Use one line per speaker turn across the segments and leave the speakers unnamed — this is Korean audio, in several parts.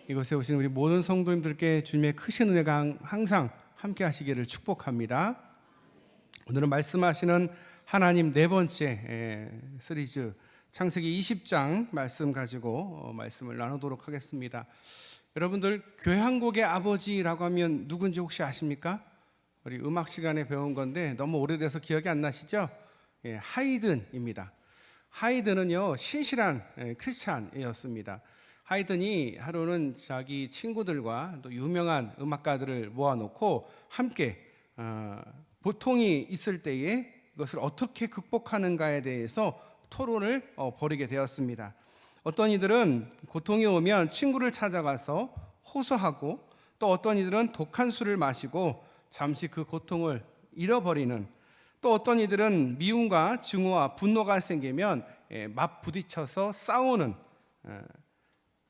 이곳에 오신 우리 모든 성도님들께 주님의 크신 은혜가 항상 함께 하시기를 축복합니다. 오늘은 말씀하시는 하나님 네 번째 시리즈 창세기 20장 말씀 가지고 말씀을 나누도록 하겠습니다. 여러분들 교회 한 곡의 아버지라고 하면 누군지 혹시 아십니까? 우리 음악 시간에 배운 건데 너무 오래돼서 기억이 안 나시죠? 하이든입니다. 하이든은요 신실한 크리스찬이었습니다. 하이든이 하루는 자기 친구들과 또 유명한 음악가들을 모아놓고 함께 고통이 있을 때에 이것을 어떻게 극복하는가에 대해서 토론을 벌이게 되었습니다. 어떤 이들은 고통이 오면 친구를 찾아가서 호소하고, 또 어떤 이들은 독한 술을 마시고 잠시 그 고통을 잃어버리는, 또 어떤 이들은 미움과 증오와 분노가 생기면 맞부딪혀서 싸우는,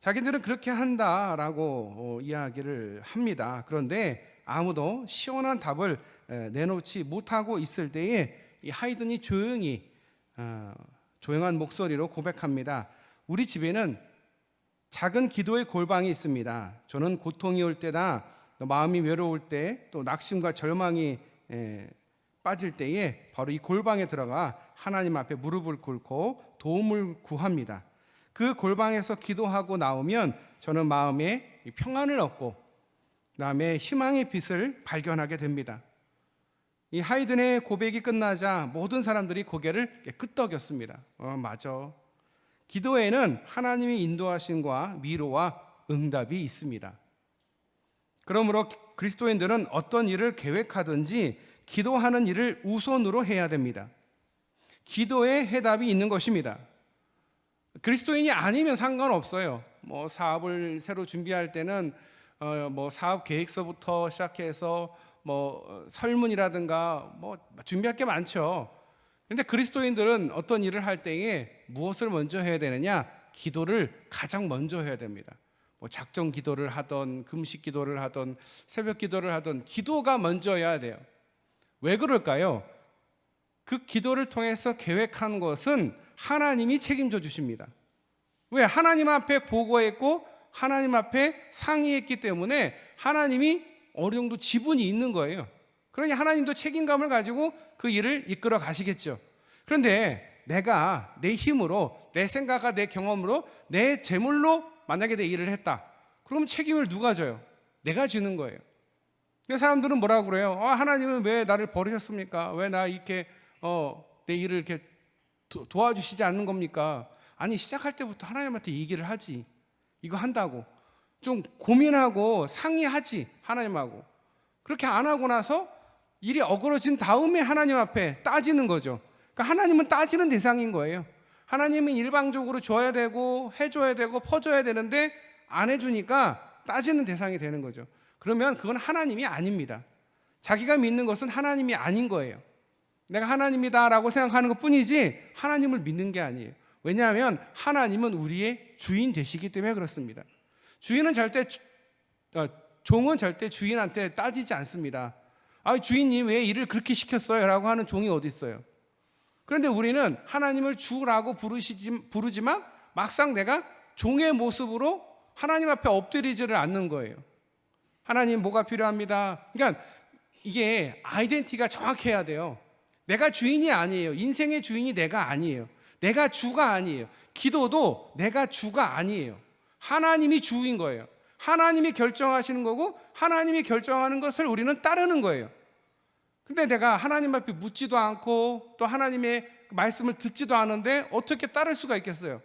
자기들은 그렇게 한다라고 이야기를 합니다. 그런데 아무도 시원한 답을 내놓지 못하고 있을 때에 이 하이든이 조용한 목소리로 고백합니다. 우리 집에는 작은 기도의 골방이 있습니다. 저는 고통이 올 때나 마음이 외로울 때, 또 낙심과 절망이 빠질 때에 바로 이 골방에 들어가 하나님 앞에 무릎을 꿇고 도움을 구합니다. 그 골방에서 기도하고 나오면 저는 마음에 평안을 얻고 그다음에 희망의 빛을 발견하게 됩니다. 이 하이든의 고백이 끝나자 모든 사람들이 고개를 끄덕였습니다. 맞아. 기도에는 하나님의 인도하심과 위로와 응답이 있습니다. 그러므로 그리스도인들은 어떤 일을 계획하든지 기도하는 일을 우선으로 해야 됩니다. 기도에 해답이 있는 것입니다. 그리스도인이 아니면 상관없어요. 사업을 새로 준비할 때는 사업 계획서부터 시작해서 설문이라든가 준비할 게 많죠. 그런데 그리스도인들은 어떤 일을 할 때에 무엇을 먼저 해야 되느냐? 기도를 가장 먼저 해야 됩니다. 작정 기도를 하던, 금식 기도를 하던, 새벽 기도를 하던, 기도가 먼저여야 돼요. 왜 그럴까요? 그 기도를 통해서 계획한 것은 하나님이 책임져 주십니다. 왜? 하나님 앞에 보고했고 하나님 앞에 상의했기 때문에 하나님이 어느 정도 지분이 있는 거예요. 그러니 하나님도 책임감을 가지고 그 일을 이끌어 가시겠죠. 그런데 내가 내 힘으로, 내 생각과 내 경험으로, 내 재물로 만약에 내 일을 했다. 그럼 책임을 누가 져요? 내가 지는 거예요. 사람들은 뭐라고 그래요? 하나님은 왜 나를 버리셨습니까? 왜 나 이렇게 내 일을 이렇게 도와주시지 않는 겁니까? 아니, 시작할 때부터 하나님한테 얘기를 하지. 이거 한다고 좀 고민하고 상의하지, 하나님하고. 그렇게 안 하고 나서 일이 어그러진 다음에 하나님 앞에 따지는 거죠. 그러니까 하나님은 따지는 대상인 거예요. 하나님은 일방적으로 줘야 되고 해줘야 되고 퍼줘야 되는데 안 해주니까 따지는 대상이 되는 거죠. 그러면 그건 하나님이 아닙니다. 자기가 믿는 것은 하나님이 아닌 거예요. 내가 하나님이다라고 생각하는 것 뿐이지 하나님을 믿는 게 아니에요. 왜냐하면 하나님은 우리의 주인 되시기 때문에 그렇습니다. 종은 절대 주인한테 따지지 않습니다. 주인님 왜 일을 그렇게 시켰어요? 라고 하는 종이 어디 있어요? 그런데 우리는 하나님을 주라고 부르지만 막상 내가 종의 모습으로 하나님 앞에 엎드리지를 않는 거예요. 하나님 뭐가 필요합니다. 그러니까 이게 아이덴티티가 정확해야 돼요. 내가 주인이 아니에요. 인생의 주인이 내가 아니에요. 내가 주가 아니에요. 기도도 내가 주가 아니에요. 하나님이 주인 거예요. 하나님이 결정하시는 거고 하나님이 결정하는 것을 우리는 따르는 거예요. 근데 내가 하나님 앞에 묻지도 않고 또 하나님의 말씀을 듣지도 않은데 어떻게 따를 수가 있겠어요?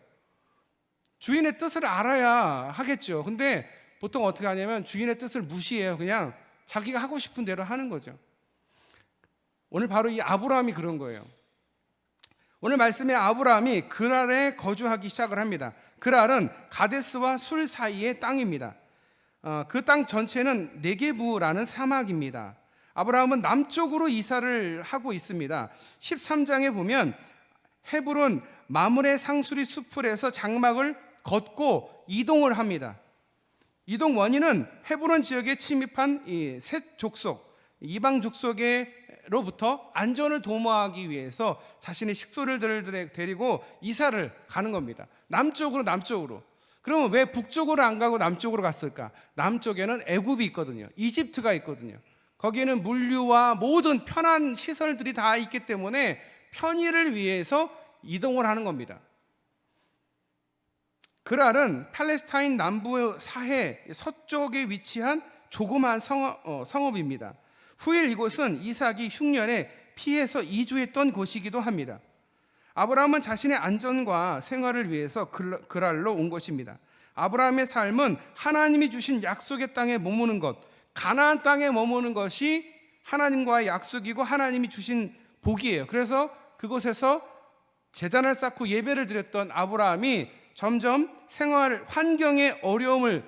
주인의 뜻을 알아야 하겠죠. 근데 보통 어떻게 하냐면 주인의 뜻을 무시해요. 그냥 자기가 하고 싶은 대로 하는 거죠. 오늘 바로 이 아브라함이 그런 거예요. 오늘 말씀에 아브라함이 그랄에 거주하기 시작을 합니다. 그랄은 가데스와 술 사이의 땅입니다. 그 땅 전체는 네게부라는 사막입니다. 아브라함은 남쪽으로 이사를 하고 있습니다. 13장에 보면 헤브론 마므레 상수리 숲을에서 장막을 걷고 이동을 합니다. 이동 원인은 헤브론 지역에 침입한 이 셋 족속, 이방 족속로부터 안전을 도모하기 위해서 자신의 식소를 데리고 이사를 가는 겁니다. 남쪽으로. 그러면 왜 북쪽으로 안 가고 남쪽으로 갔을까? 남쪽에는 애굽이 있거든요. 이집트가 있거든요. 거기에는 물류와 모든 편한 시설들이 다 있기 때문에 편의를 위해서 이동을 하는 겁니다. 그랄은 팔레스타인 남부 사해 서쪽에 위치한 조그마한 성읍입니다. 후일 이곳은 이삭이 흉년에 피해서 이주했던 곳이기도 합니다. 아브라함은 자신의 안전과 생활을 위해서 그랄로 온 것입니다. 아브라함의 삶은 하나님이 주신 약속의 땅에 머무는 것, 가나안 땅에 머무는 것이 하나님과의 약속이고 하나님이 주신 복이에요. 그래서 그곳에서 제단을 쌓고 예배를 드렸던 아브라함이 점점 생활 환경의 어려움을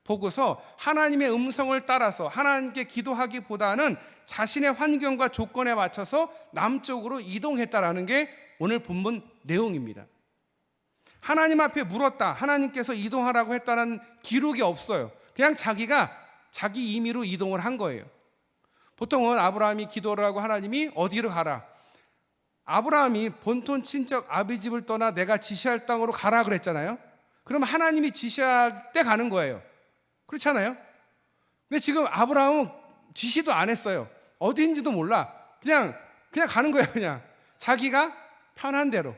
보고서 하나님의 음성을 따라서 하나님께 기도하기보다는 자신의 환경과 조건에 맞춰서 남쪽으로 이동했다라는 게 오늘 본문 내용입니다. 하나님 앞에 물었다, 하나님께서 이동하라고 했다는 기록이 없어요. 그냥 자기가 자기 임의로 이동을 한 거예요. 보통은 아브라함이 기도를 하고 하나님이 어디로 가라, 아브라함이 본토 친척 아비 집을 떠나 내가 지시할 땅으로 가라 그랬잖아요. 그럼 하나님이 지시할 때 가는 거예요. 그렇잖아요. 근데 지금 아브라함은 지시도 안 했어요. 어디인지도 몰라. 그냥 가는 거예요. 그냥 자기가 편한 대로.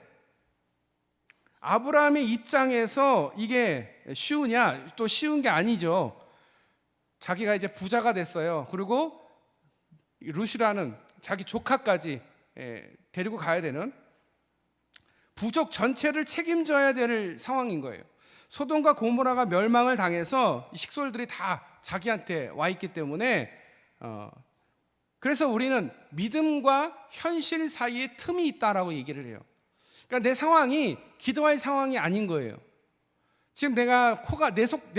아브라함의 입장에서 이게 쉬우냐? 또 쉬운 게 아니죠. 자기가 이제 부자가 됐어요. 그리고 룻이라는 자기 조카까지 데리고 가야 되는, 부족 전체를 책임져야 될 상황인 거예요. 소돔과 고모라가 멸망을 당해서 식솔들이 다 자기한테 와 있기 때문에 그래서 우리는 믿음과 현실 사이에 틈이 있다라고 얘기를 해요. 그러니까 내 상황이 기도할 상황이 아닌 거예요. 지금 내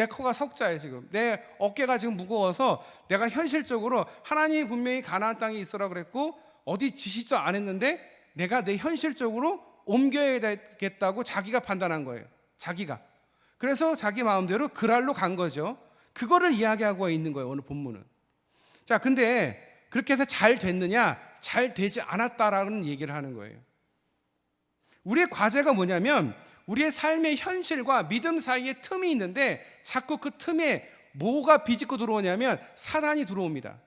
코가 석자예요. 지금 내 어깨가 지금 무거워서 내가 현실적으로 하나님이 분명히 가나안 땅에 있으라고 그랬고 어디 지시도 안 했는데 내가 내 현실적으로 옮겨야 되겠다고 자기가 판단한 거예요. 자기가. 그래서 자기 마음대로 그랄로 간 거죠. 그거를 이야기하고 있는 거예요, 오늘 본문은. 자, 근데 그렇게 해서 잘 됐느냐? 잘 되지 않았다라는 얘기를 하는 거예요. 우리의 과제가 뭐냐면 우리의 삶의 현실과 믿음 사이에 틈이 있는데 자꾸 그 틈에 뭐가 비집고 들어오냐면 사단이 들어옵니다.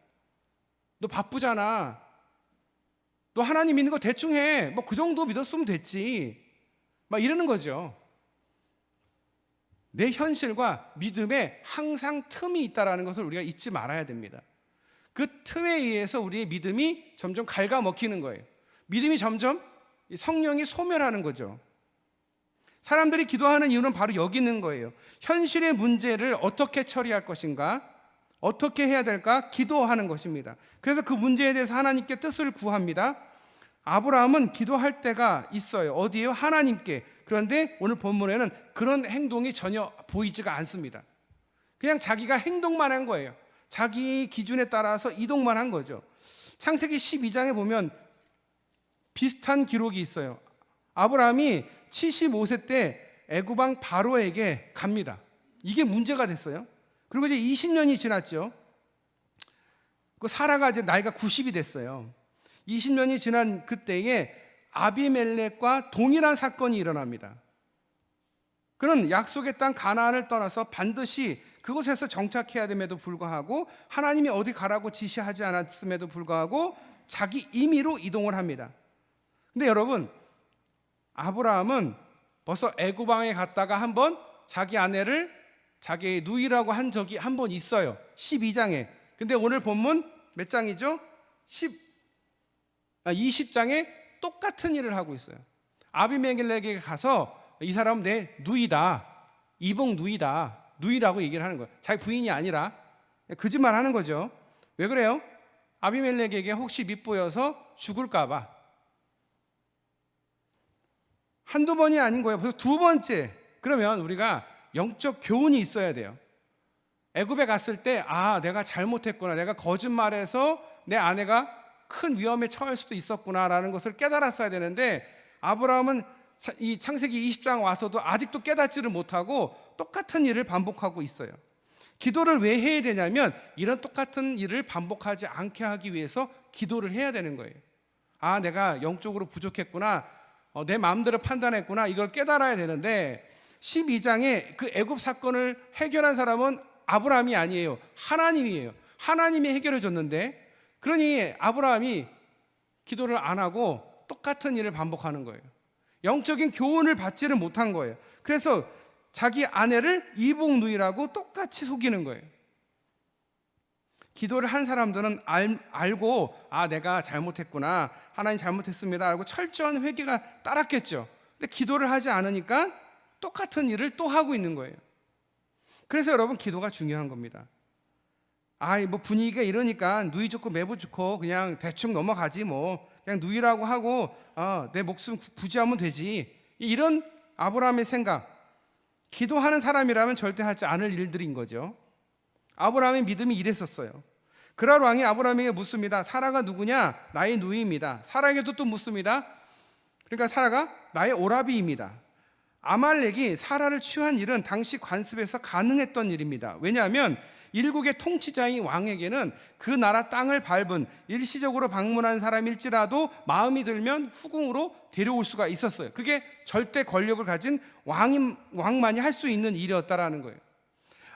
너 바쁘잖아. 너 하나님 믿는 거 대충 해. 뭐 그 정도 믿었으면 됐지. 막 이러는 거죠. 내 현실과 믿음에 항상 틈이 있다는 것을 우리가 잊지 말아야 됩니다. 그 틈에 의해서 우리의 믿음이 점점 갉아먹히는 거예요. 믿음이 점점 성령이 소멸하는 거죠. 사람들이 기도하는 이유는 바로 여기 있는 거예요. 현실의 문제를 어떻게 처리할 것인가, 어떻게 해야 될까 기도하는 것입니다. 그래서 그 문제에 대해서 하나님께 뜻을 구합니다. 아브라함은 기도할 때가 있어요. 어디에요? 하나님께. 그런데 오늘 본문에는 그런 행동이 전혀 보이지가 않습니다. 그냥 자기가 행동만 한 거예요. 자기 기준에 따라서 이동만 한 거죠. 창세기 12장에 보면 비슷한 기록이 있어요. 아브라함이 75세 때 애굽 왕 바로에게 갑니다. 이게 문제가 됐어요. 그리고 이제 20년이 지났죠. 그 사라가 이제 나이가 90이 됐어요. 20년이 지난 그때에 아비멜렉과 동일한 사건이 일어납니다. 그는 약속의 땅 가나안을 떠나서 반드시 그곳에서 정착해야 됨에도 불구하고 하나님이 어디 가라고 지시하지 않았음에도 불구하고 자기 임의로 이동을 합니다. 근데 여러분, 아브라함은 벌써 애굽 왕에 갔다가 한번 자기 아내를 자기의 누이라고 한 적이 한 번 있어요. 12장에. 근데 오늘 본문 몇 장이죠? 20장에 똑같은 일을 하고 있어요. 아비멜렉에게 가서 이 사람은 내 누이다, 이복 누이다, 누이라고 얘기를 하는 거예요. 자기 부인이 아니라 거짓말 하는 거죠. 왜 그래요? 아비멜렉에게 혹시 밉보여서 죽을까 봐. 한두 번이 아닌 거예요. 벌써 두 번째. 그러면 우리가 영적 교훈이 있어야 돼요. 애굽에 갔을 때 내가 잘못했구나, 내가 거짓말해서 내 아내가 큰 위험에 처할 수도 있었구나라는 것을 깨달았어야 되는데 아브라함은 이 창세기 20장 와서도 아직도 깨닫지를 못하고 똑같은 일을 반복하고 있어요. 기도를 왜 해야 되냐면 이런 똑같은 일을 반복하지 않게 하기 위해서 기도를 해야 되는 거예요. 내가 영적으로 부족했구나, 내 마음대로 판단했구나, 이걸 깨달아야 되는데 12장에 그 애굽 사건을 해결한 사람은 아브라함이 아니에요. 하나님이에요. 하나님이 해결해 줬는데, 그러니 아브라함이 기도를 안 하고 똑같은 일을 반복하는 거예요. 영적인 교훈을 받지를 못한 거예요. 그래서 자기 아내를 이복누이라고 똑같이 속이는 거예요. 기도를 한 사람들은 알고 내가 잘못했구나, 하나님 잘못했습니다 하고 철저한 회개가 따랐겠죠. 근데 기도를 하지 않으니까 똑같은 일을 또 하고 있는 거예요. 그래서 여러분, 기도가 중요한 겁니다. 뭐 분위기가 이러니까 누이 좋고 매부 좋고 그냥 대충 넘어가지, 뭐 그냥 누이라고 하고 내 목숨 부지하면 되지, 이런 아브라함의 생각, 기도하는 사람이라면 절대 하지 않을 일들인 거죠. 아브라함의 믿음이 이랬었어요. 그랄 왕이 아브라함에게 묻습니다. 사라가 누구냐? 나의 누이입니다. 사라에게도 또 묻습니다. 그러니까 사라가 나의 오라비입니다. 아말렉이 사라를 취한 일은 당시 관습에서 가능했던 일입니다. 왜냐하면 일국의 통치자인 왕에게는 그 나라 땅을 밟은 일시적으로 방문한 사람일지라도 마음이 들면 후궁으로 데려올 수가 있었어요. 그게 절대 권력을 가진 왕만이 할 수 있는 일이었다라는 거예요.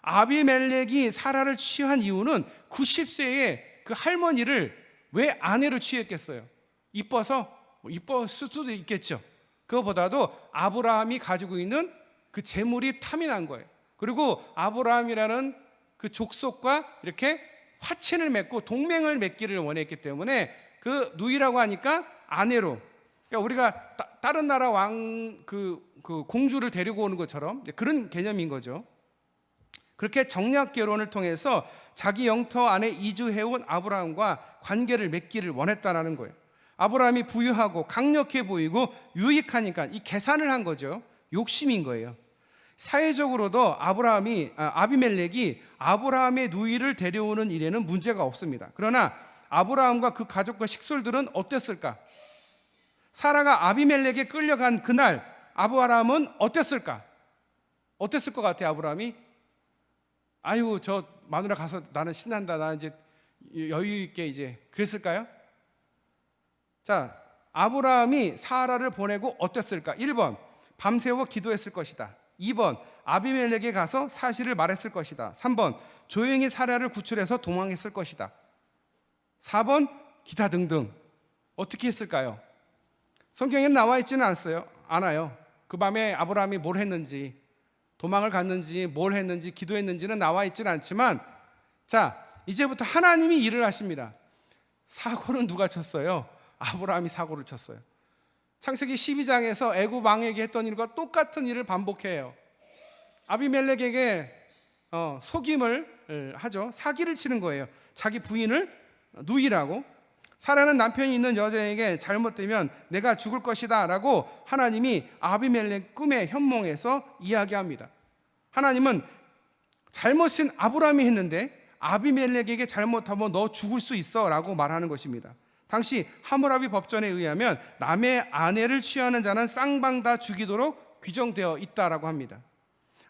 아비멜렉이 사라를 취한 이유는 90세의 그 할머니를 왜 아내로 취했겠어요? 이뻐서? 이뻤을 수도 있겠죠. 그거보다도 아브라함이 가지고 있는 그 재물이 탐이 난 거예요. 그리고 아브라함이라는 그 족속과 이렇게 화친을 맺고 동맹을 맺기를 원했기 때문에 그 누이라고 하니까 아내로, 그러니까 우리가 다른 나라 왕 그 공주를 데리고 오는 것처럼 그런 개념인 거죠. 그렇게 정략 결혼을 통해서 자기 영토 안에 이주해온 아브라함과 관계를 맺기를 원했다라는 거예요. 아브라함이 부유하고 강력해 보이고 유익하니까 이 계산을 한 거죠. 욕심인 거예요. 사회적으로도 아비멜렉이 아브라함의 누이를 데려오는 일에는 문제가 없습니다. 그러나 아브라함과 그 가족과 식솔들은 어땠을까? 사라가 아비멜렉에 끌려간 그날 아브라함은 어땠을까? 어땠을 것 같아요, 아브라함이? 아유, 저 마누라 가서 나는 신난다, 나는 이제 여유 있게 이제, 그랬을까요? 자, 아브라함이 사라를 보내고 어땠을까? 1번, 밤새워 기도했을 것이다. 2번, 아비멜렉에 가서 사실을 말했을 것이다. 3번, 조용히 사라를 구출해서 도망했을 것이다. 4번, 기타 등등. 어떻게 했을까요? 성경에는 나와 있지는 않아요. 그 밤에 아브라함이 뭘 했는지, 도망을 갔는지, 뭘 했는지, 기도했는지는 나와 있지는 않지만, 자, 이제부터 하나님이 일을 하십니다. 사고는 누가 쳤어요? 아브라함이 사고를 쳤어요. 창세기 12장에서 애굽 왕에게 했던 일과 똑같은 일을 반복해요. 아비멜렉에게 속임을 하죠. 사기를 치는 거예요. 자기 부인을 누이라고. 사라는 남편이 있는 여자에게 잘못되면 내가 죽을 것이다 라고 하나님이 아비멜렉 꿈의 현몽에서 이야기합니다. 하나님은 잘못은 아브라함이 했는데 아비멜렉에게 잘못하면 너 죽을 수 있어 라고 말하는 것입니다. 당시 하므라비 법전에 의하면 남의 아내를 취하는 자는 쌍방 다 죽이도록 규정되어 있다라고 합니다.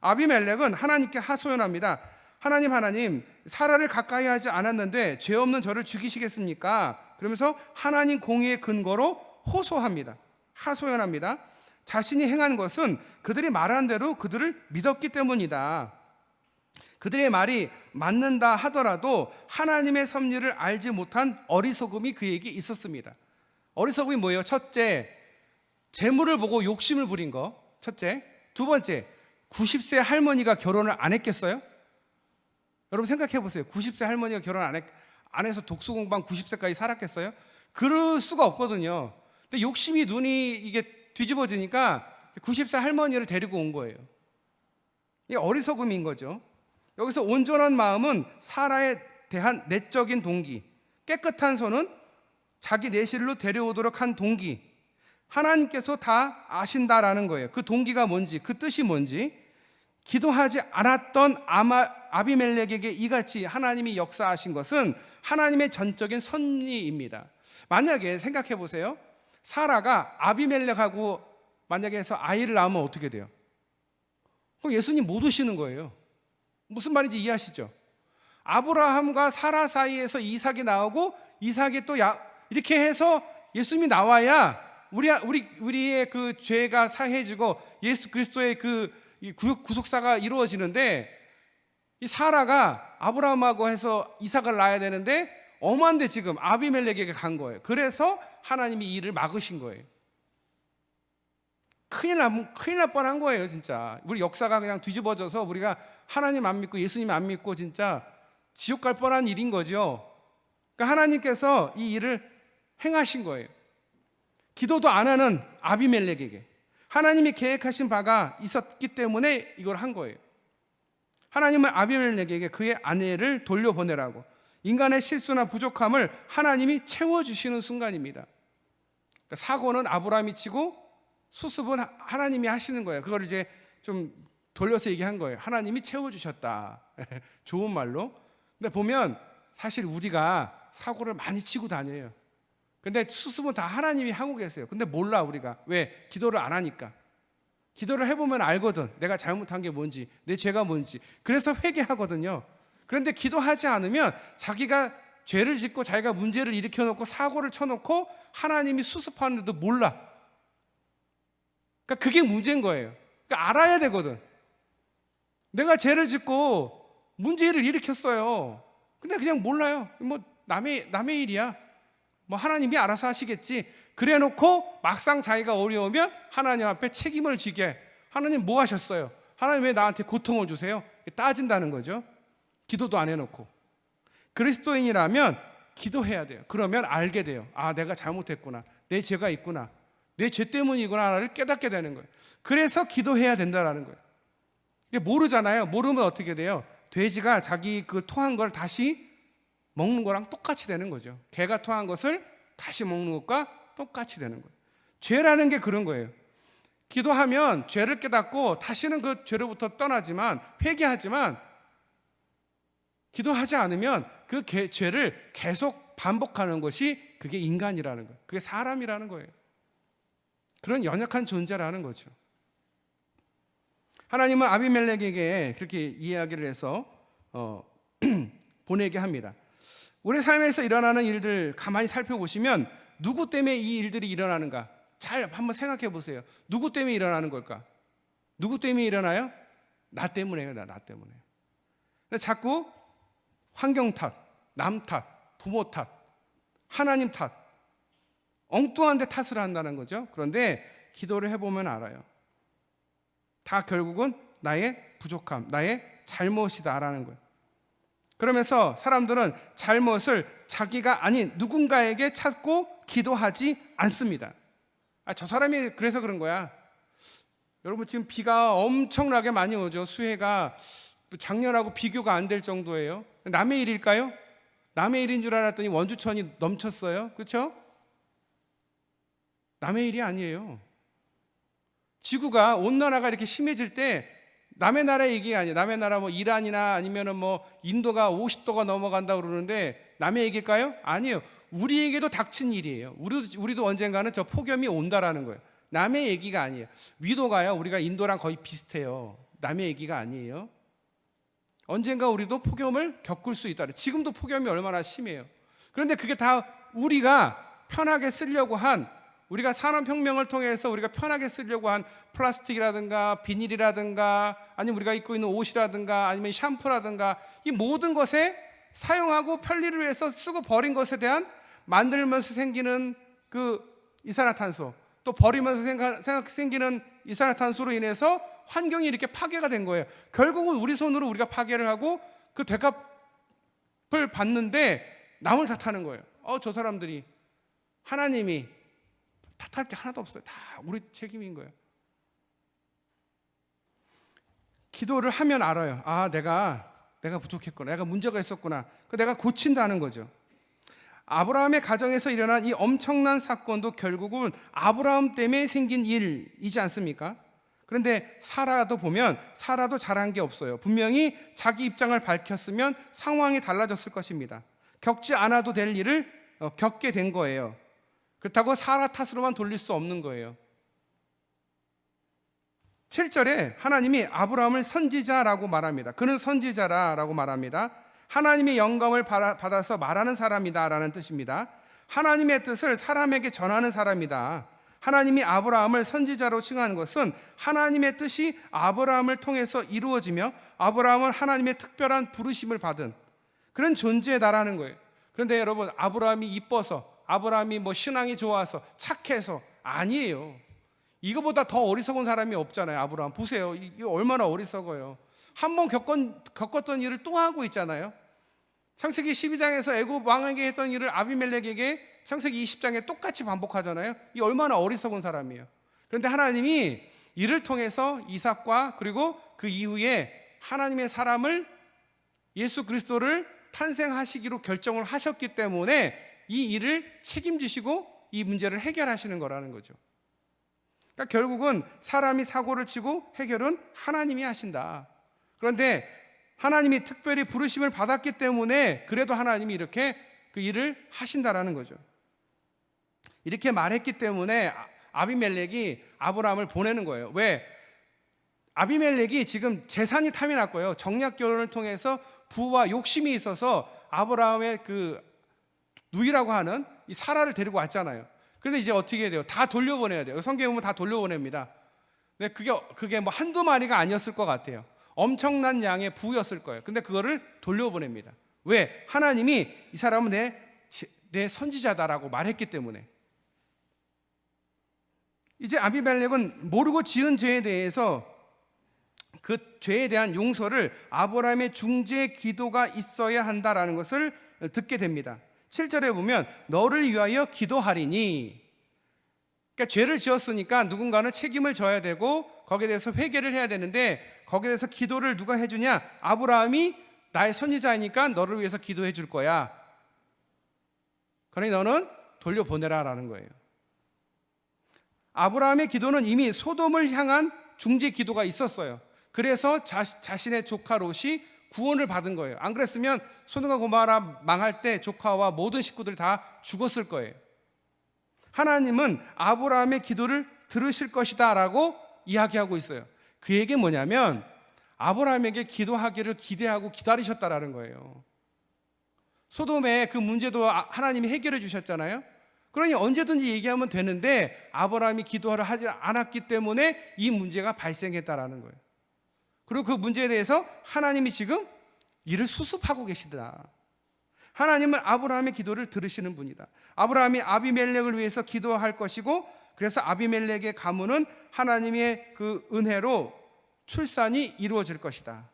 아비멜렉은 하나님께 하소연합니다. 하나님, 사라를 가까이 하지 않았는데 죄 없는 저를 죽이시겠습니까? 그러면서 하나님 공의의 근거로 호소합니다. 하소연합니다. 자신이 행한 것은 그들이 말한 대로 그들을 믿었기 때문이다. 그들의 말이 맞는다 하더라도 하나님의 섭리를 알지 못한 어리석음이 그에게 있었습니다. 어리석음이 뭐예요? 첫째, 재물을 보고 욕심을 부린 거. 첫째. 두 번째, 90세 할머니가 결혼을 안 했겠어요? 여러분 생각해 보세요. 90세 할머니가 결혼 안 해서 독수공방 90세까지 살았겠어요? 그럴 수가 없거든요. 근데 욕심이 눈이 이게 뒤집어지니까 90세 할머니를 데리고 온 거예요. 이게 어리석음인 거죠. 여기서 온전한 마음은 사라에 대한 내적인 동기, 깨끗한 손은 자기 내실로 데려오도록 한 동기, 하나님께서 다 아신다라는 거예요. 그 동기가 뭔지, 그 뜻이 뭔지. 기도하지 않았던 아비멜렉에게 이같이 하나님이 역사하신 것은 하나님의 전적인 섭리입니다. 만약에 생각해 보세요. 사라가 아비멜렉하고 만약에 해서 아이를 낳으면 어떻게 돼요? 그럼 예수님 못 오시는 거예요. 무슨 말인지 이해하시죠? 아브라함과 사라 사이에서 이삭이 나오고 이삭이 또 이렇게 해서 예수님이 나와야 우리의 그 죄가 사해지고 예수 그리스도의 그 이 구속사가 이루어지는데 이 사라가 아브라함하고 해서 이삭을 낳아야 되는데 엄한데 지금 아비멜렉에게 간 거예요. 그래서 하나님이 이 일을 막으신 거예요. 큰일 날 뻔한 거예요, 진짜. 우리 역사가 그냥 뒤집어져서 우리가 하나님 안 믿고 예수님 안 믿고 진짜 지옥 갈 뻔한 일인 거죠. 그러니까 하나님께서 이 일을 행하신 거예요. 기도도 안 하는 아비멜렉에게 하나님이 계획하신 바가 있었기 때문에 이걸 한 거예요. 하나님은 아비멜렉에게 그의 아내를 돌려보내라고, 인간의 실수나 부족함을 하나님이 채워주시는 순간입니다. 그러니까 사고는 아브라함이 치고 수습은 하나님이 하시는 거예요. 그걸 이제 좀 돌려서 얘기한 거예요. 하나님이 채워주셨다. 좋은 말로. 근데 보면 사실 우리가 사고를 많이 치고 다녀요. 근데 수습은 다 하나님이 하고 계세요. 근데 몰라 우리가. 왜? 기도를 안 하니까. 기도를 해보면 알거든. 내가 잘못한 게 뭔지, 내 죄가 뭔지. 그래서 회개하거든요. 그런데 기도하지 않으면 자기가 죄를 짓고 자기가 문제를 일으켜놓고 사고를 쳐놓고 하나님이 수습하는데도 몰라. 그러니까 그게 문제인 거예요. 그러니까 알아야 되거든. 내가 죄를 짓고 문제를 일으켰어요. 근데 그냥 몰라요. 뭐 남의 일이야. 뭐 하나님이 알아서 하시겠지. 그래 놓고 막상 자기가 어려우면 하나님 앞에 책임을 지게, 하나님 뭐 하셨어요? 하나님 왜 나한테 고통을 주세요? 따진다는 거죠. 기도도 안 해놓고. 그리스도인이라면 기도해야 돼요. 그러면 알게 돼요. 아, 내가 잘못했구나. 내 죄가 있구나. 내 죄 때문이구나를 깨닫게 되는 거예요. 그래서 기도해야 된다는 거예요. 모르잖아요. 모르면 어떻게 돼요? 돼지가 자기 그 토한 걸 다시 먹는 거랑 똑같이 되는 거죠. 개가 토한 것을 다시 먹는 것과 똑같이 되는 거예요. 죄라는 게 그런 거예요. 기도하면 죄를 깨닫고 다시는 그 죄로부터 떠나지만, 회개하지만, 기도하지 않으면 그 죄를 계속 반복하는 것이 그게 인간이라는 거예요. 그게 사람이라는 거예요. 그런 연약한 존재라는 거죠. 하나님은 아비멜렉에게 그렇게 이야기를 해서 보내게 합니다. 우리 삶에서 일어나는 일들 가만히 살펴보시면 누구 때문에 이 일들이 일어나는가 잘 한번 생각해 보세요. 누구 때문에 일어나는 걸까? 누구 때문에 일어나요? 나 때문에요. 나 때문에. 자꾸 환경 탓, 남 탓, 부모 탓, 하나님 탓, 엉뚱한 데 탓을 한다는 거죠. 그런데 기도를 해보면 알아요. 다 결국은 나의 부족함, 나의 잘못이다라는 거예요. 그러면서 사람들은 잘못을 자기가 아닌 누군가에게 찾고 기도하지 않습니다. 저 사람이 그래서 그런 거야. 여러분 지금 비가 엄청나게 많이 오죠. 수해가 작년하고 비교가 안 될 정도예요. 남의 일일까요? 남의 일인 줄 알았더니 원주천이 넘쳤어요. 그렇죠? 남의 일이 아니에요. 지구가 온난화가 이렇게 심해질 때 남의 나라 얘기가 아니에요. 남의 나라 뭐 이란이나 아니면은 뭐 인도가 50도가 넘어간다 그러는데 남의 얘기일까요? 아니에요. 우리에게도 닥친 일이에요. 우리도 언젠가는 저 폭염이 온다라는 거예요. 남의 얘기가 아니에요. 위도가요. 우리가 인도랑 거의 비슷해요. 남의 얘기가 아니에요. 언젠가 우리도 폭염을 겪을 수 있다. 지금도 폭염이 얼마나 심해요. 그런데 그게 다 우리가 편하게 쓰려고 한, 우리가 산업혁명을 통해서 우리가 편하게 쓰려고 한 플라스틱이라든가 비닐이라든가 아니면 우리가 입고 있는 옷이라든가 아니면 샴푸라든가 이 모든 것에 사용하고 편리를 위해서 쓰고 버린 것에 대한 만들면서 생기는 그 이산화탄소, 또 버리면서 생기는 이산화탄소로 인해서 환경이 이렇게 파괴가 된 거예요. 결국은 우리 손으로 우리가 파괴를 하고 그 대값을 받는데 남을 탓하는 거예요. 저 사람들이, 하나님이 탓할 게 하나도 없어요. 다 우리 책임인 거예요. 기도를 하면 알아요. 아, 내가 부족했구나. 내가 문제가 있었구나. 내가 고친다는 거죠. 아브라함의 가정에서 일어난 이 엄청난 사건도 결국은 아브라함 때문에 생긴 일이지 않습니까? 그런데 사라도 보면 사라도 잘한 게 없어요. 분명히 자기 입장을 밝혔으면 상황이 달라졌을 것입니다. 겪지 않아도 될 일을 겪게 된 거예요. 그렇다고 사라 탓으로만 돌릴 수 없는 거예요. 7절에 하나님이 아브라함을 선지자라고 말합니다. 그는 선지자라고 말합니다. 하나님의 영감을 받아서 말하는 사람이다 라는 뜻입니다. 하나님의 뜻을 사람에게 전하는 사람이다. 하나님이 아브라함을 선지자로 칭하는 것은 하나님의 뜻이 아브라함을 통해서 이루어지며 아브라함은 하나님의 특별한 부르심을 받은 그런 존재다라는 거예요. 그런데 여러분, 아브라함이 이뻐서, 아브라함이 신앙이 좋아서, 착해서 아니에요. 이거보다 더 어리석은 사람이 없잖아요. 아브라함 보세요. 이거 얼마나 어리석어요. 한 번 겪었던 일을 또 하고 있잖아요. 창세기 12장에서 애굽 왕에게 했던 일을 아비멜렉에게 창세기 20장에 똑같이 반복하잖아요. 이 얼마나 어리석은 사람이에요. 그런데 하나님이 이를 통해서 이삭과 그리고 그 이후에 하나님의 사람을, 예수 그리스도를 탄생하시기로 결정을 하셨기 때문에 이 일을 책임지시고 이 문제를 해결하시는 거라는 거죠. 그러니까 결국은 사람이 사고를 치고 해결은 하나님이 하신다. 그런데 하나님이 특별히 부르심을 받았기 때문에 그래도 하나님이 이렇게 그 일을 하신다라는 거죠. 이렇게 말했기 때문에 아비멜렉이 아브라함을 보내는 거예요. 왜? 아비멜렉이 지금 재산이 탐이 났고요. 정략 결혼을 통해서 부와 욕심이 있어서 아브라함의 그 누이라고 하는 이 사라를 데리고 왔잖아요. 그런데 이제 어떻게 해야 돼요? 다 돌려보내야 돼요. 성경에 보면 다 돌려보냅니다. 근데 그게 한두 마리가 아니었을 것 같아요. 엄청난 양의 부였을 거예요. 근데 그거를 돌려보냅니다. 왜? 하나님이 이 사람은 내 선지자다라고 말했기 때문에. 이제 아비멜렉은 모르고 지은 죄에 대해서 그 죄에 대한 용서를 아브라함의 중재 기도가 있어야 한다라는 것을 듣게 됩니다. 7절에 보면 너를 위하여 기도하리니, 그러니까 죄를 지었으니까 누군가는 책임을 져야 되고 거기에 대해서 회개를 해야 되는데 거기에 대해서 기도를 누가 해주냐? 아브라함이 나의 선지자이니까 너를 위해서 기도해 줄 거야. 그러니 너는 돌려보내라라는 거예요. 아브라함의 기도는 이미 소돔을 향한 중재 기도가 있었어요. 그래서 자신의 조카 롯이 구원을 받은 거예요. 안 그랬으면 소돔과 고모라 망할 때 조카와 모든 식구들이 다 죽었을 거예요. 하나님은 아브라함의 기도를 들으실 것이다 라고 이야기하고 있어요. 그 얘기는 뭐냐면 아브라함에게 기도하기를 기대하고 기다리셨다라는 거예요. 소돔의 그 문제도 하나님이 해결해 주셨잖아요. 그러니 언제든지 얘기하면 되는데 아브라함이 기도를 하지 않았기 때문에 이 문제가 발생했다라는 거예요. 그리고 그 문제에 대해서 하나님이 지금 이를 수습하고 계시다. 하나님은 아브라함의 기도를 들으시는 분이다. 아브라함이 아비멜렉을 위해서 기도할 것이고, 그래서 아비멜렉의 가문은 하나님의 그 은혜로 출산이 이루어질 것이다.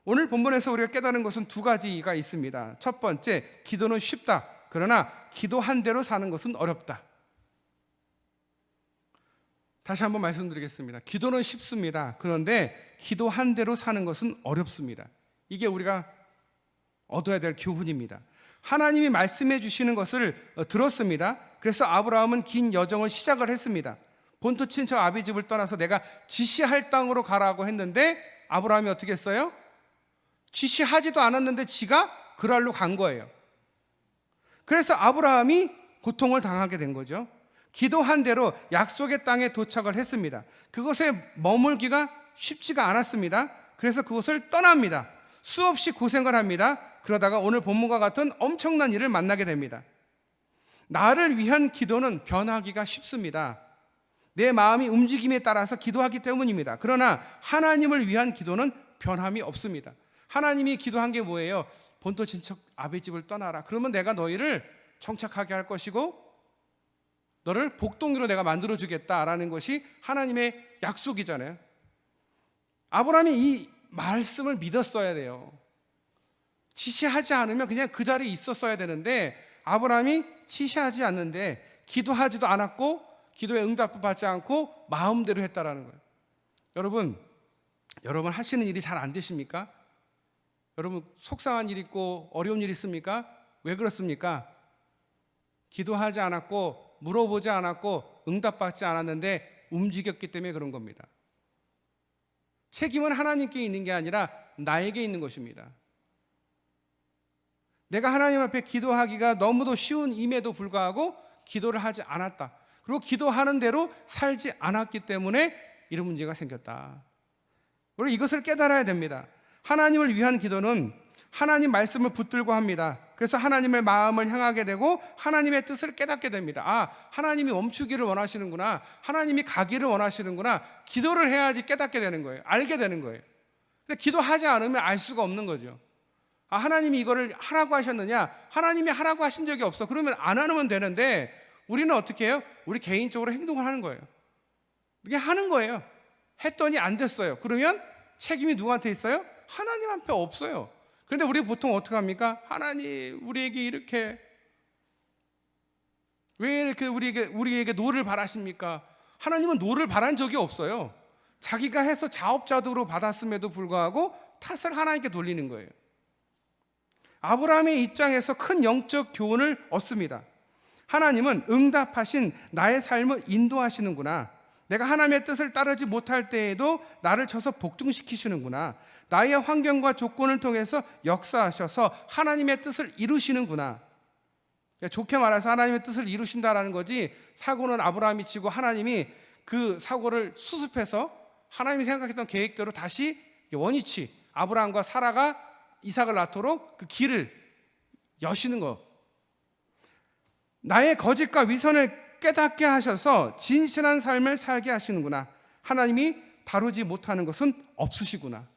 오늘 본문에서 우리가 깨달은 것은 두 가지가 있습니다. 첫 번째, 기도는 쉽다. 그러나 기도한 대로 사는 것은 어렵다. 다시 한번 말씀드리겠습니다. 기도는 쉽습니다. 그런데 기도한 대로 사는 것은 어렵습니다. 이게 우리가 얻어야 될 교훈입니다. 하나님이 말씀해 주시는 것을 들었습니다. 그래서 아브라함은 긴 여정을 시작을 했습니다. 본토 친척 아비 집을 떠나서 내가 지시할 땅으로 가라고 했는데 아브라함이 어떻게 했어요? 지시하지도 않았는데 지가 그랄로 간 거예요. 그래서 아브라함이 고통을 당하게 된 거죠. 기도한 대로 약속의 땅에 도착을 했습니다. 그곳에 머물기가 쉽지가 않았습니다. 그래서 그곳을 떠납니다. 수없이 고생을 합니다. 그러다가 오늘 본문과 같은 엄청난 일을 만나게 됩니다. 나를 위한 기도는 변하기가 쉽습니다. 내 마음이 움직임에 따라서 기도하기 때문입니다. 그러나 하나님을 위한 기도는 변함이 없습니다. 하나님이 기도한 게 뭐예요? 본토 친척 아비집을 떠나라. 그러면 내가 너희를 정착하게 할 것이고 너를 복동으로 내가 만들어주겠다라는 것이 하나님의 약속이잖아요. 아브라함이 이 말씀을 믿었어야 돼요. 지시하지 않으면 그냥 그 자리에 있었어야 되는데 아브라함이 지시하지 않는데 기도하지도 않았고 기도에 응답도 받지 않고 마음대로 했다라는 거예요. 여러분 하시는 일이 잘 안 되십니까? 여러분 속상한 일 있고 어려운 일 있습니까? 왜 그렇습니까? 기도하지 않았고 물어보지 않았고 응답받지 않았는데 움직였기 때문에 그런 겁니다. 책임은 하나님께 있는 게 아니라 나에게 있는 것입니다. 내가 하나님 앞에 기도하기가 너무도 쉬운 임에도 불구하고 기도를 하지 않았다. 그리고 기도하는 대로 살지 않았기 때문에 이런 문제가 생겼다. 우리 이것을 깨달아야 됩니다. 하나님을 위한 기도는 하나님 말씀을 붙들고 합니다. 그래서 하나님의 마음을 향하게 되고 하나님의 뜻을 깨닫게 됩니다. 아, 하나님이 멈추기를 원하시는구나. 하나님이 가기를 원하시는구나. 기도를 해야지 깨닫게 되는 거예요. 알게 되는 거예요. 근데 기도하지 않으면 알 수가 없는 거죠. 아, 하나님이 이거를 하라고 하셨느냐? 하나님이 하라고 하신 적이 없어. 그러면 안 하면 되는데 우리는 어떻게 해요? 우리 개인적으로 행동을 하는 거예요. 이게 하는 거예요. 했더니 안 됐어요. 그러면 책임이 누구한테 있어요? 하나님 앞에 없어요. 그런데 우리 보통 어떻게 합니까? 하나님 우리에게 이렇게 왜 이렇게 우리에게 노를 바라십니까? 하나님은 노를 바란 적이 없어요. 자기가 해서 자업자득으로 받았음에도 불구하고 탓을 하나님께 돌리는 거예요. 아브라함의 입장에서 큰 영적 교훈을 얻습니다. 하나님은 응답하신 나의 삶을 인도하시는구나. 내가 하나님의 뜻을 따르지 못할 때에도 나를 쳐서 복종시키시는구나. 나의 환경과 조건을 통해서 역사하셔서 하나님의 뜻을 이루시는구나. 좋게 말해서 하나님의 뜻을 이루신다라는 거지, 사고는 아브라함이 치고 하나님이 그 사고를 수습해서 하나님이 생각했던 계획대로 다시 원위치, 아브라함과 사라가 이삭을 낳도록 그 길을 여시는 거. 나의 거짓과 위선을 깨닫게 하셔서 진실한 삶을 살게 하시는구나. 하나님이 다루지 못하는 것은 없으시구나.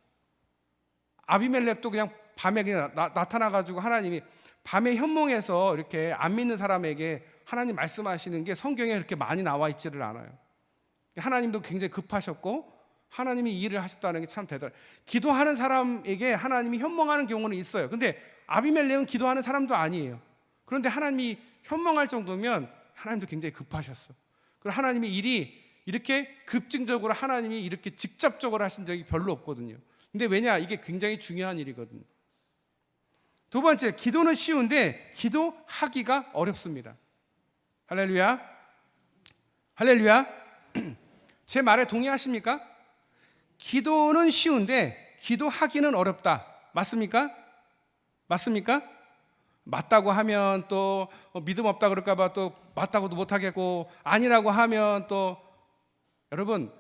아비멜렉도 그냥 밤에 그냥 나타나가지고 하나님이 밤에 현몽에서 이렇게 안 믿는 사람에게 하나님 말씀하시는 게 성경에 그렇게 많이 나와 있지를 않아요. 하나님도 굉장히 급하셨고 하나님이 이 일을 하셨다는 게 참 대단해요. 기도하는 사람에게 하나님이 현몽하는 경우는 있어요. 근데 아비멜렉은 기도하는 사람도 아니에요. 그런데 하나님이 현몽할 정도면 하나님도 굉장히 급하셨어. 그리고 하나님의 일이 이렇게 급증적으로 하나님이 이렇게 직접적으로 하신 적이 별로 없거든요. 근데 왜냐? 이게 굉장히 중요한 일이거든요. 두 번째, 기도는 쉬운데 기도하기가 어렵습니다. 할렐루야. 할렐루야. 제 말에 동의하십니까? 기도는 쉬운데 기도하기는 어렵다. 맞습니까? 맞습니까? 맞다고 하면 또 믿음 없다 그럴까 봐 또 맞다고도 못하겠고, 아니라고 하면 또, 여러분,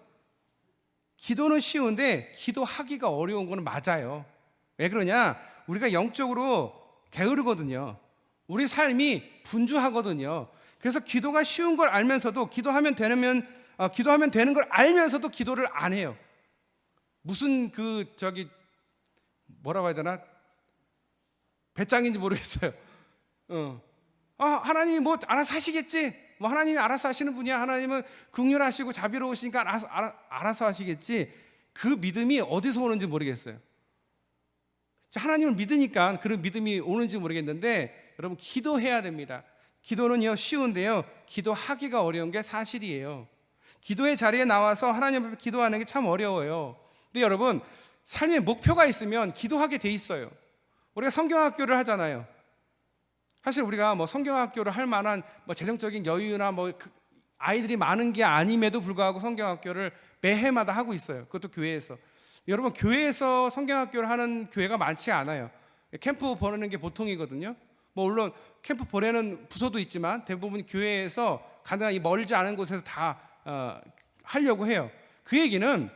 기도는 쉬운데 기도하기가 어려운 거는 맞아요. 왜 그러냐? 우리가 영적으로 게으르거든요. 우리 삶이 분주하거든요. 그래서 기도가 쉬운 걸 알면서도 기도하면 되는 걸 알면서도 기도를 안 해요. 무슨 뭐라고 해야 되나? 배짱인지 모르겠어요. 하나님이 뭐 알아서 하시겠지. 뭐 하나님이 알아서 하시는 분이야. 하나님은 긍휼하시고 자비로우시니까 알아서 하시겠지. 그 믿음이 어디서 오는지 모르겠어요. 하나님을 믿으니까 그런 믿음이 오는지 모르겠는데, 여러분, 기도해야 됩니다. 기도는요 쉬운데요 기도하기가 어려운 게 사실이에요. 기도의 자리에 나와서 하나님 앞에 기도하는 게 참 어려워요. 근데 여러분, 삶의 목표가 있으면 기도하게 돼 있어요. 우리가 성경학교를 하잖아요. 사실 우리가 뭐 성경학교를 할 만한 재정적인 여유나 아이들이 많은 게 아님에도 불구하고 성경학교를 매해마다 하고 있어요. 그것도 교회에서. 여러분, 교회에서 성경학교를 하는 교회가 많지 않아요. 캠프 보내는 게 보통이거든요. 물론 캠프 보내는 부서도 있지만 대부분 교회에서 가능한 멀지 않은 곳에서 다 하려고 해요. 그 얘기는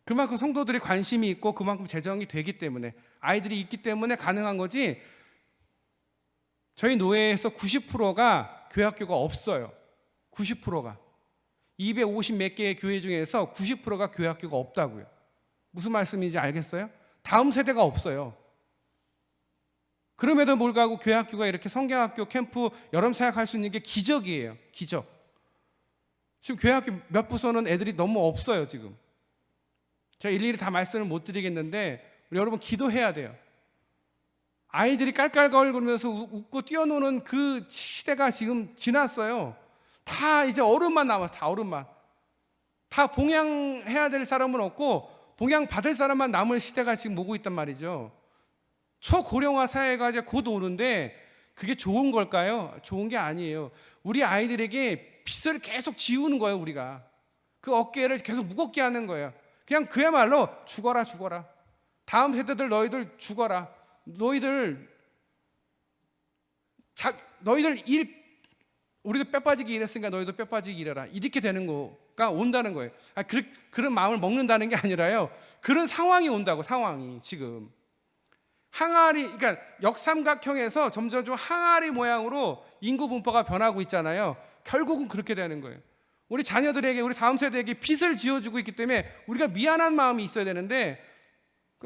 그만큼 성도들이 관심이 있고 그만큼 재정이 되기 때문에, 아이들이 있기 때문에 가능한 거지. 저희 노회에서 90%가 교회학교가 없어요. 90%가 250 몇 개의 교회 중에서 90%가 교회학교가 없다고요. 무슨 말씀인지 알겠어요? 다음 세대가 없어요. 그럼에도 불구하고 교회학교가 이렇게 성경학교 캠프 여름 사역할 수 있는 게 기적이에요. 기적. 지금 교회학교 몇 부서는 애들이 너무 없어요. 지금 제가 일일이 다 말씀을 못 드리겠는데, 우리 여러분 기도해야 돼요. 아이들이 깔깔거리면서 웃고 뛰어노는 그 시대가 지금 지났어요. 다 이제 어른만 남았어. 다 어른만. 다 봉양해야 될 사람은 없고 봉양 받을 사람만 남을 시대가 지금 오고 있단 말이죠. 초고령화 사회가 이제 곧 오는데 그게 좋은 걸까요? 좋은 게 아니에요. 우리 아이들에게 빚을 계속 지우는 거예요. 우리가 그 어깨를 계속 무겁게 하는 거예요. 그냥 그야말로 죽어라. 다음 세대들 너희들 죽어라. 너희들 우리도 뼈 빠지게 일했으니까 너희도 뼈 빠지게 일해라. 이렇게 되는 거가 온다는 거예요. 그런 마음을 먹는다는 게 아니라요, 그런 상황이 온다고. 상황이 지금 항아리, 그러니까 역삼각형에서 점점 좀 항아리 모양으로 인구 분포가 변하고 있잖아요. 결국은 그렇게 되는 거예요. 우리 자녀들에게, 우리 다음 세대에게 빚을 지어주고 있기 때문에 우리가 미안한 마음이 있어야 되는데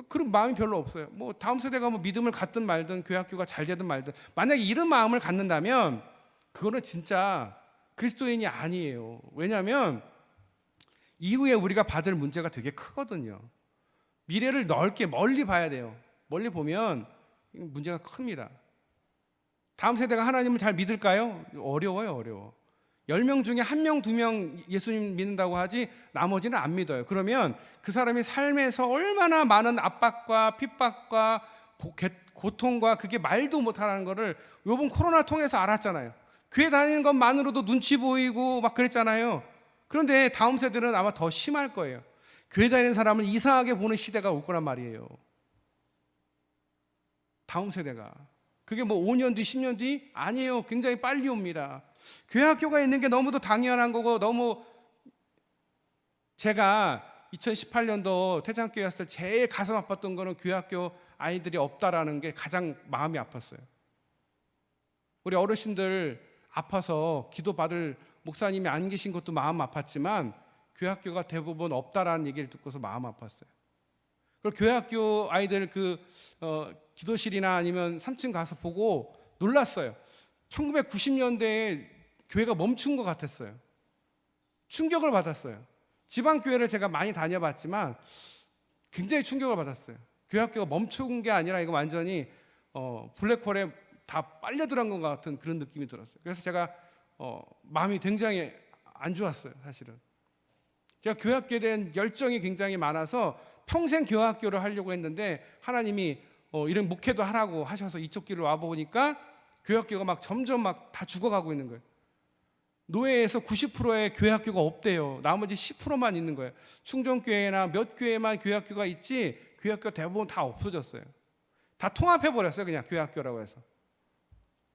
그런 마음이 별로 없어요. 뭐 다음 세대가 뭐 믿음을 갖든 말든 교회 학교가 잘 되든 말든 만약에 이런 마음을 갖는다면 그거는 진짜 그리스도인이 아니에요. 왜냐하면 이후에 우리가 받을 문제가 되게 크거든요. 미래를 넓게 멀리 봐야 돼요. 멀리 보면 문제가 큽니다. 다음 세대가 하나님을 잘 믿을까요? 어려워요. 10명 중에 1명, 2명 예수님 믿는다고 하지 나머지는 안 믿어요. 그러면 그 사람이 삶에서 얼마나 많은 압박과 핍박과 고통과 그게 말도 못하는 거를 요번 코로나 통해서 알았잖아요. 교회 다니는 것만으로도 눈치 보이고 막 그랬잖아요. 그런데 다음 세대는 아마 더 심할 거예요. 교회 다니는 사람을 이상하게 보는 시대가 올 거란 말이에요. 다음 세대가. 그게 뭐 5년 뒤, 10년 뒤? 아니에요. 굉장히 빨리 옵니다. 교회 학교가 있는 게 너무도 당연한 거고, 너무 제가 2018년도 태장교회 왔을 때 제일 가슴 아팠던 거는 교회 학교 아이들이 없다라는 게 가장 마음이 아팠어요. 우리 어르신들 아파서 기도받을 목사님이 안 계신 것도 마음 아팠지만 교회 학교가 대부분 없다라는 얘기를 듣고서 마음 아팠어요. 그리고 교회 학교 아이들 기도실이나 아니면 3층 가서 보고 놀랐어요. 1990년대에 교회가 멈춘 것 같았어요. 충격을 받았어요. 지방교회를 제가 많이 다녀봤지만 굉장히 충격을 받았어요. 교회 학교가 멈춘 게 아니라 이거 완전히 블랙홀에 다 빨려 들어간 것 같은 그런 느낌이 들었어요. 그래서 제가 마음이 굉장히 안 좋았어요. 사실은 제가 교회 학교에 대한 열정이 굉장히 많아서 평생 교회 학교를 하려고 했는데 하나님이 이런 목회도 하라고 하셔서 이쪽 길을 와보니까 교회 학교가 막 점점 막 다 죽어가고 있는 거예요. 노예에서 90%의 교회 학교가 없대요. 나머지 10%만 있는 거예요. 충정교회나 몇 교회만 교회 학교가 있지 교회 학교 대부분 다 없어졌어요. 다 통합해버렸어요. 그냥 교회 학교라고 해서.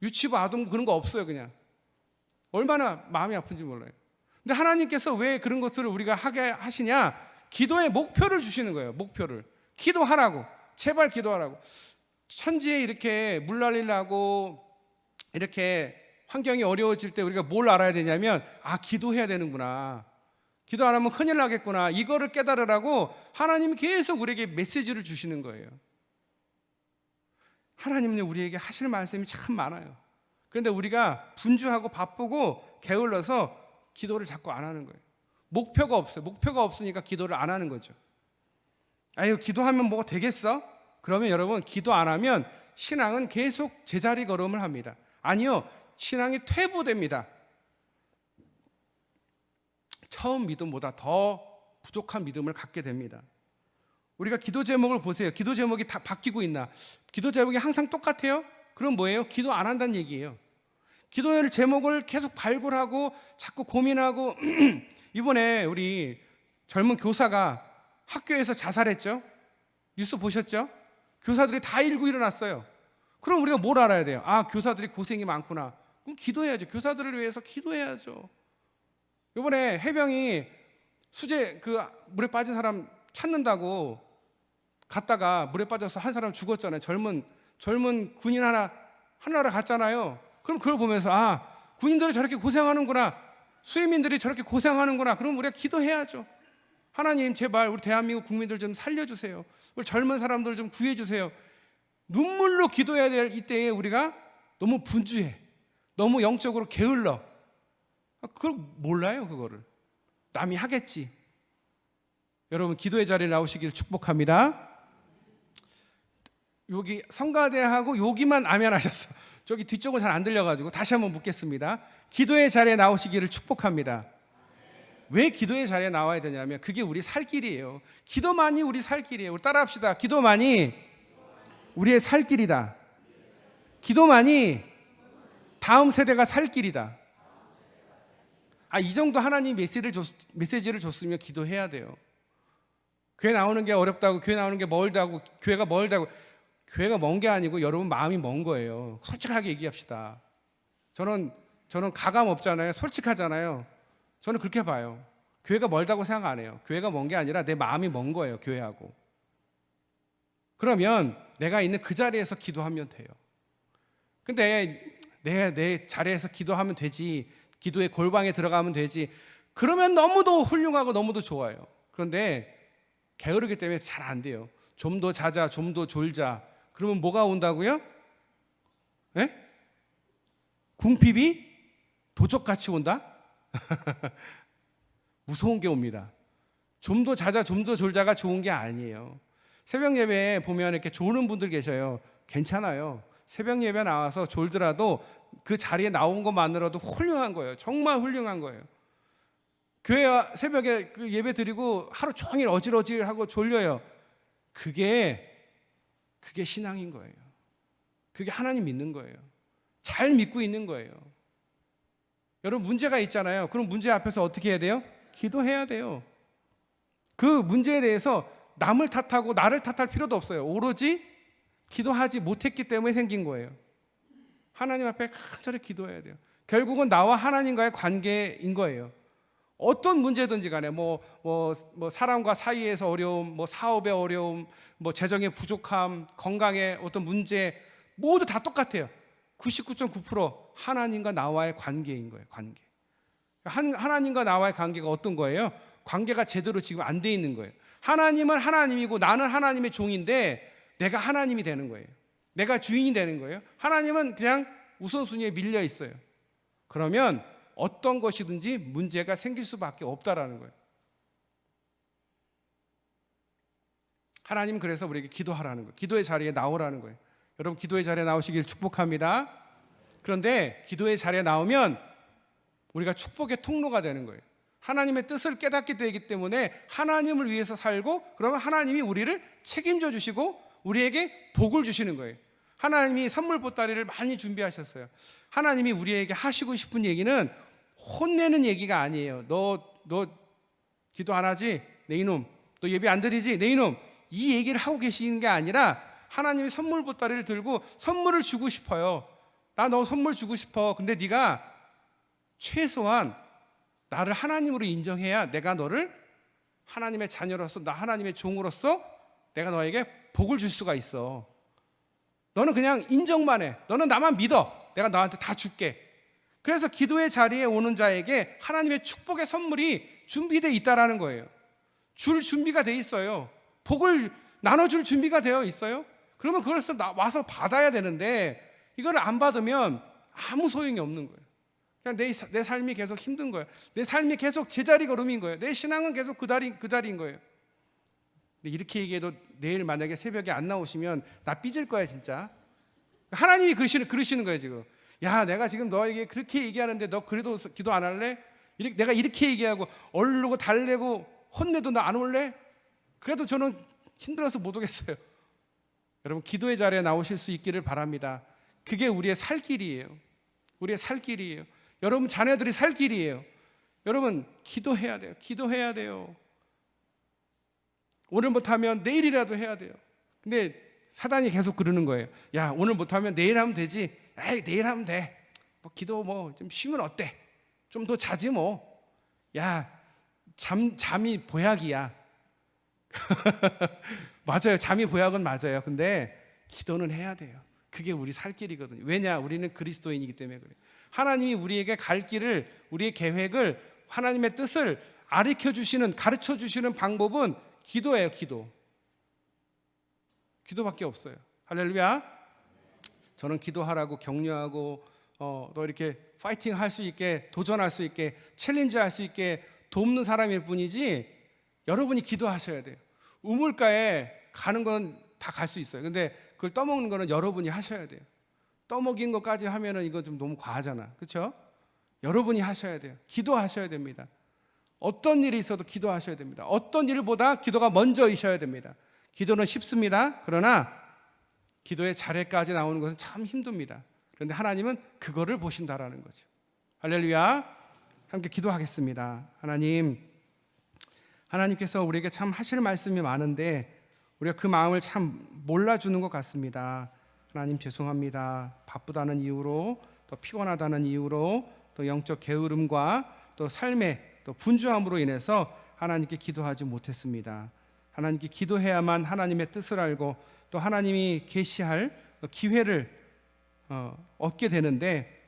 유치부, 아동부 그런 거 없어요. 그냥. 얼마나 마음이 아픈지 몰라요. 근데 하나님께서 왜 그런 것들을 우리가 하게 하시냐? 기도의 목표를 주시는 거예요. 목표를. 기도하라고. 제발 기도하라고. 천지에 이렇게 물난리나고 이렇게 환경이 어려워질 때 우리가 뭘 알아야 되냐면 기도해야 되는구나. 기도 안 하면 큰일 나겠구나. 이거를 깨달으라고 하나님이 계속 우리에게 메시지를 주시는 거예요. 하나님은 우리에게 하실 말씀이 참 많아요. 그런데 우리가 분주하고 바쁘고 게을러서 기도를 자꾸 안 하는 거예요. 목표가 없어요. 목표가 없으니까 기도를 안 하는 거죠. 아유, 기도하면 뭐가 되겠어? 그러면 여러분, 기도 안 하면 신앙은 계속 제자리 걸음을 합니다. 아니요, 신앙이 퇴보됩니다. 처음 믿음보다 더 부족한 믿음을 갖게 됩니다. 우리가 기도 제목을 보세요. 기도 제목이 다 바뀌고 있나? 기도 제목이 항상 똑같아요? 그럼 뭐예요? 기도 안 한다는 얘기예요. 기도의 제목을 계속 발굴하고 자꾸 고민하고 이번에 우리 젊은 교사가 학교에서 자살했죠? 뉴스 보셨죠? 교사들이 다 일고 일어났어요. 그럼 우리가 뭘 알아야 돼요? 교사들이 고생이 많구나. 그럼 기도해야죠. 교사들을 위해서 기도해야죠. 이번에 해병이 수제 물에 빠진 사람 찾는다고 갔다가 물에 빠져서 한 사람 죽었잖아요. 젊은 군인 하나를 갔잖아요. 그럼 그걸 보면서 군인들이 저렇게 고생하는구나. 수혜민들이 저렇게 고생하는구나. 그럼 우리가 기도해야죠. 하나님 제발 우리 대한민국 국민들 좀 살려주세요. 우리 젊은 사람들 좀 구해주세요. 눈물로 기도해야 될 이때에 우리가 너무 분주해. 너무 영적으로 게을러. 그걸 몰라요. 그거를 남이 하겠지. 여러분, 기도의 자리에 나오시기를 축복합니다. 여기 성가대하고 여기만 아멘 하셨어. 저기 뒤쪽은 잘 안 들려가지고 다시 한번 묻겠습니다. 기도의 자리에 나오시기를 축복합니다. 왜 기도의 자리에 나와야 되냐면 그게 우리 살 길이에요. 기도만이 우리 살 길이에요. 우리 따라합시다. 기도만이 우리의 살 길이다. 기도만이 다음 세대가 살 길이다. 이 정도 하나님 메시지를 줬으면 기도해야 돼요. 교회 나오는 게 어렵다고, 교회 나오는 게 멀다고, 교회가 멀다고. 교회가 먼 게 아니고 여러분 마음이 먼 거예요. 솔직하게 얘기합시다. 저는 가감 없잖아요. 솔직하잖아요. 저는 그렇게 봐요. 교회가 멀다고 생각 안 해요. 교회가 먼 게 아니라 내 마음이 먼 거예요. 교회하고. 그러면 내가 있는 그 자리에서 기도하면 돼요. 근데 내 자리에서 기도하면 되지, 기도의 골방에 들어가면 되지, 그러면 너무도 훌륭하고 너무도 좋아요. 그런데 게으르기 때문에 잘 안 돼요. 좀 더 자자, 좀 더 졸자. 그러면 뭐가 온다고요? 예? 궁핍이 도적같이 온다? 무서운 게 옵니다. 좀 더 자자, 좀 더 졸자가 좋은 게 아니에요. 새벽 예배에 보면 이렇게 조는 분들 계셔요. 괜찮아요. 새벽 예배 나와서 졸더라도 그 자리에 나온 것만으로도 훌륭한 거예요. 정말 훌륭한 거예요. 교회 새벽에 그 예배 드리고 하루 종일 어질어질하고 졸려요. 그게 신앙인 거예요. 그게 하나님 믿는 거예요. 잘 믿고 있는 거예요. 여러분 문제가 있잖아요. 그럼 문제 앞에서 어떻게 해야 돼요? 기도해야 돼요. 그 문제에 대해서 남을 탓하고 나를 탓할 필요도 없어요. 오로지 기도하지 못했기 때문에 생긴 거예요. 하나님 앞에 간절히 기도해야 돼요. 결국은 나와 하나님과의 관계인 거예요. 어떤 문제든지 간에 뭐 사람과 사이에서 어려움, 뭐 사업의 어려움, 뭐 재정의 부족함, 건강의 어떤 문제 모두 다 똑같아요. 99.9% 하나님과 나와의 관계인 거예요. 관계. 하나님과 나와의 관계가 어떤 거예요? 관계가 제대로 지금 안 돼 있는 거예요. 하나님은 하나님이고 나는 하나님의 종인데 내가 하나님이 되는 거예요. 내가 주인이 되는 거예요. 하나님은 그냥 우선순위에 밀려 있어요. 그러면 어떤 것이든지 문제가 생길 수밖에 없다라는 거예요. 하나님은 그래서 우리에게 기도하라는 거예요. 기도의 자리에 나오라는 거예요. 여러분 기도의 자리에 나오시길 축복합니다. 그런데 기도의 자리에 나오면 우리가 축복의 통로가 되는 거예요. 하나님의 뜻을 깨닫게 되기 때문에 하나님을 위해서 살고, 그러면 하나님이 우리를 책임져 주시고 우리에게 복을 주시는 거예요. 하나님이 선물 보따리를 많이 준비하셨어요. 하나님이 우리에게 하시고 싶은 얘기는 혼내는 얘기가 아니에요. 너 기도 안 하지? 내 이놈. 너 예배 안 드리지? 내 이놈. 이 얘기를 하고 계시는 게 아니라 하나님이 선물 보따리를 들고 선물을 주고 싶어요. 나 너 선물 주고 싶어. 근데 네가 최소한 나를 하나님으로 인정해야 내가 너를 하나님의 자녀로서, 나 하나님의 종으로서 내가 너에게 복을 줄 수가 있어. 너는 그냥 인정만 해. 너는 나만 믿어. 내가 너한테 다 줄게. 그래서 기도의 자리에 오는 자에게 하나님의 축복의 선물이 준비되어 있다라는 거예요. 줄 준비가 돼 있어요. 복을 나눠줄 준비가 되어 있어요. 그러면 그걸 와서 받아야 되는데 이걸 안 받으면 아무 소용이 없는 거예요. 그냥 내 삶이 계속 힘든 거예요. 내 삶이 계속 제자리 걸음인 거예요. 내 신앙은 계속 그 자리인 거예요. 근데 이렇게 얘기해도 내일 만약에 새벽에 안 나오시면 나 삐질 거야 진짜. 하나님이 그러시는 거예요 지금. 야, 내가 지금 너에게 그렇게 얘기하는데 너 그래도 기도 안 할래? 내가 이렇게 얘기하고 얼르고 달래고 혼내도 나 안 올래? 그래도 저는 힘들어서 못 오겠어요. 여러분 기도의 자리에 나오실 수 있기를 바랍니다. 그게 우리의 살 길이에요. 우리의 살 길이에요. 여러분 자녀들이 살 길이에요. 여러분 기도해야 돼요. 기도해야 돼요. 오늘 못하면 내일이라도 해야 돼요. 근데 사단이 계속 그러는 거예요. 야, 오늘 못하면 내일 하면 되지. 에이, 내일 하면 돼. 뭐 기도 뭐 좀 쉬면 어때? 좀 더 자지 뭐. 야, 잠이 보약이야. 맞아요. 잠이 보약은 맞아요. 근데 기도는 해야 돼요. 그게 우리 살 길이거든요. 왜냐? 우리는 그리스도인이기 때문에 그래요. 하나님이 우리에게 갈 길을, 우리의 계획을, 하나님의 뜻을 가르쳐 주시는 방법은 기도예요. 기도밖에 없어요. 할렐루야. 저는 기도하라고 격려하고 또 이렇게 파이팅 할 수 있게, 도전할 수 있게, 챌린지 할 수 있게 돕는 사람일 뿐이지, 여러분이 기도하셔야 돼요. 우물가에 가는 건 다 갈 수 있어요. 근데 그걸 떠먹는 거는 여러분이 하셔야 돼요. 떠먹인 것까지 하면은 이거 좀 너무 과하잖아. 그렇죠? 여러분이 하셔야 돼요. 기도하셔야 됩니다. 어떤 일이 있어도 기도하셔야 됩니다. 어떤 일보다 기도가 먼저이셔야 됩니다. 기도는 쉽습니다. 그러나 기도의 자리까지 나오는 것은 참 힘듭니다. 그런데 하나님은 그거를 보신다라는 거죠. 할렐루야. 함께 기도하겠습니다. 하나님께서 우리에게 참 하실 말씀이 많은데 우리가 그 마음을 참 몰라주는 것 같습니다. 하나님 죄송합니다. 바쁘다는 이유로, 또 피곤하다는 이유로, 또 영적 게으름과 또 삶의 또 분주함으로 인해서 하나님께 기도하지 못했습니다. 하나님께 기도해야만 하나님의 뜻을 알고 또 하나님이 계시할 기회를 얻게 되는데,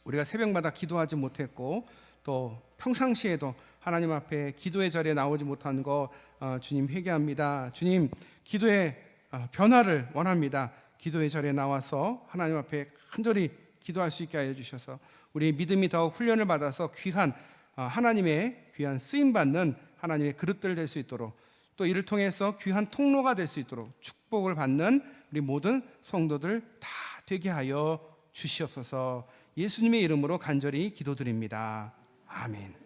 우리가 새벽마다 기도하지 못했고 또 평상시에도 하나님 앞에 기도의 자리에 나오지 못한 거 주님 회개합니다. 주님, 기도의 변화를 원합니다. 기도의 자리에 나와서 하나님 앞에 간절히 기도할 수 있게 하여 주셔서 우리의 믿음이 더욱 훈련을 받아서 귀한 하나님의 귀한 쓰임 받는 하나님의 그릇들 될 수 있도록, 또 이를 통해서 귀한 통로가 될 수 있도록 축복을 받는 우리 모든 성도들 다 되게 하여 주시옵소서. 예수님의 이름으로 간절히 기도드립니다. 아멘.